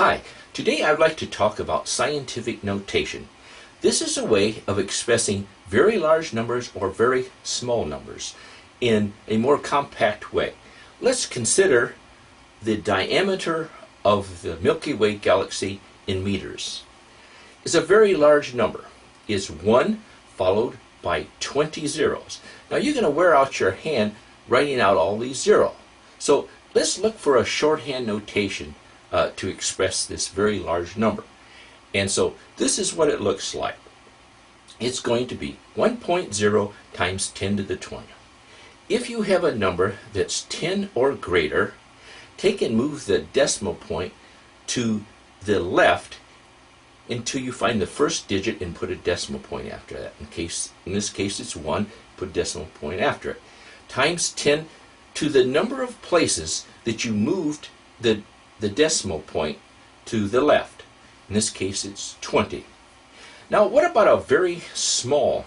Hi, today I'd like to talk about scientific notation. This is a way of expressing very large numbers or very small numbers in a more compact way. Let's consider the diameter of the Milky Way galaxy in meters. It's a very large number. It's 1 followed by 20 zeros. Now you're going to wear out your hand writing out all these zeros. So let's look for a shorthand notation to express this very large number. And so this is what it looks like. It's going to be 1.0 times 10 to the 20. If you have a number that's 10 or greater, take and move the decimal point to the left until you find the first digit and put a decimal point after that. In this case it's 1, put a decimal point after it. Times 10 to the number of places that you moved the decimal point to the left. In this case it's 20. Now what about a very small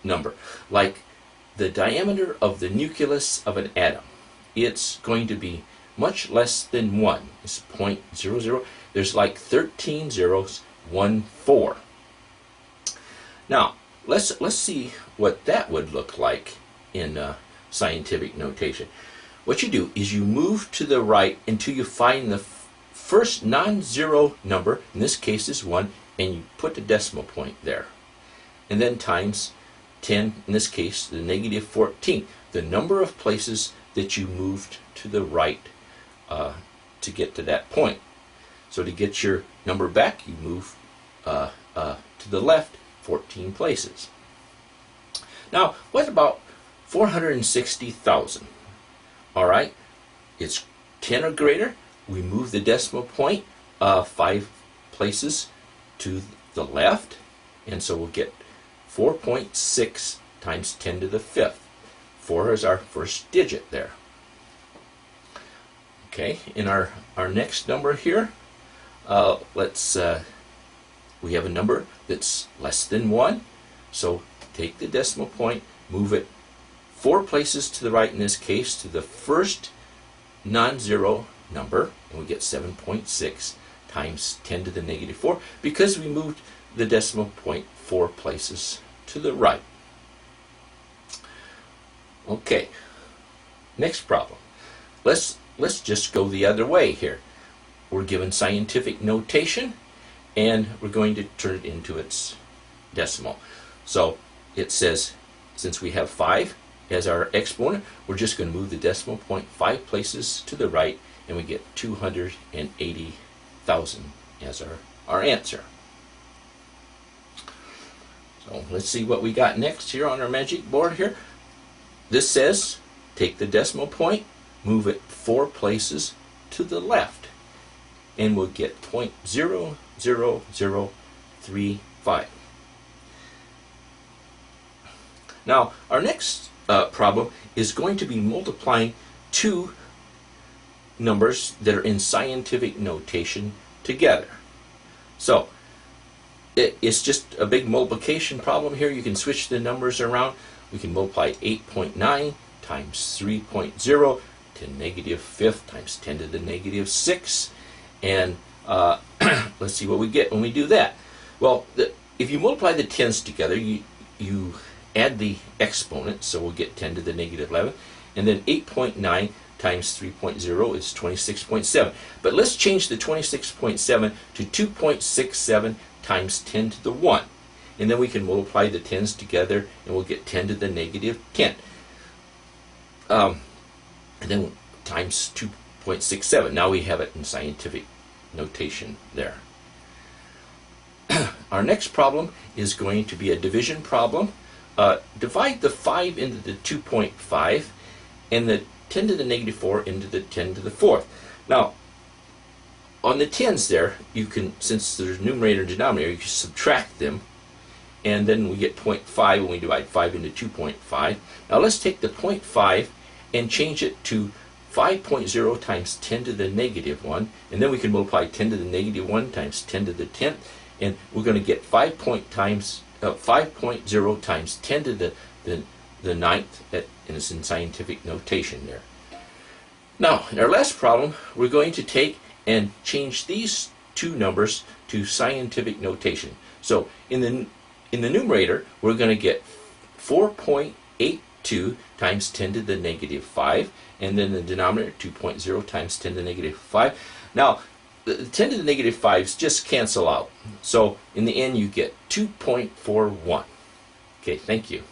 number, like the diameter of the nucleus of an atom? It's going to be much less than 1. It's 0.00. There's like 13 zeros, 1, 4. Now let's see what that would look like in scientific notation. What you do is you move to the right until you find the first non-zero number, in this case is 1, and you put the decimal point there. And then times 10, in this case the negative 14, the number of places that you moved to the right to get to that point. So to get your number back, you move to the left 14 places. Now what about 460,000? All right, it's 10 or greater. We move the decimal point 5 places to the left, and so we'll get 4.6 times 10 to the 5th. 4 is our first digit there. Okay, in our next number here, we have a number that's less than 1, so take the decimal point, move it 4 places to the right, in this case to the first non-zero number, and we get 7.6 times 10 to the negative 4 because we moved the decimal point 4 places to the right. Okay, next problem. Let's just go the other way here. We're given scientific notation and we're going to turn it into its decimal. So it says, since we have 5 as our exponent, we're just going to move the decimal point 5 places to the right, and we get 280,000 as our answer. So let's see what we got next here on our magic board here. This says take the decimal point, move it 4 places to the left, and we'll get 0.00035. Now our next problem is going to be multiplying 2 numbers that are in scientific notation together. So it's just a big multiplication problem here. You can switch the numbers around. We can multiply 8.9 times 3.0 to negative 5th times 10 to the negative 6, and let's see what we get when we do that. Well, if you multiply the tens together, you add the exponent, so we'll get 10 to the negative 11, and then 8.9 times 3.0 is 26.7. But let's change the 26.7 to 2.67 times 10 to the 1. And then we can multiply the tens together and we'll get 10 to the negative 10. And then times 2.67. Now we have it in scientific notation there. Our next problem is going to be a division problem. Divide the 5 into the 2.5 and the 10 to the negative 4 into the 10 to the 4th. Now, on the tens there, you can, since there's numerator and denominator, you can subtract them, and then we get 0.5 when we divide 5 into 2.5. Now let's take the 0.5 and change it to 5.0 times 10 to the negative 1, and then we can multiply 10 to the negative 1 times 10 to the 10th, and we're going to get 5.0 times 10 to the 9th, and it's in scientific notation there. Now, in our last problem, we're going to take and change these two numbers to scientific notation. So in the numerator, we're going to get 4.82 times 10 to the negative 5, and then the denominator 2.0 times 10 to the negative 5. Now, the 10 to the negative 5s just cancel out. So in the end, you get 2.41. Okay, thank you.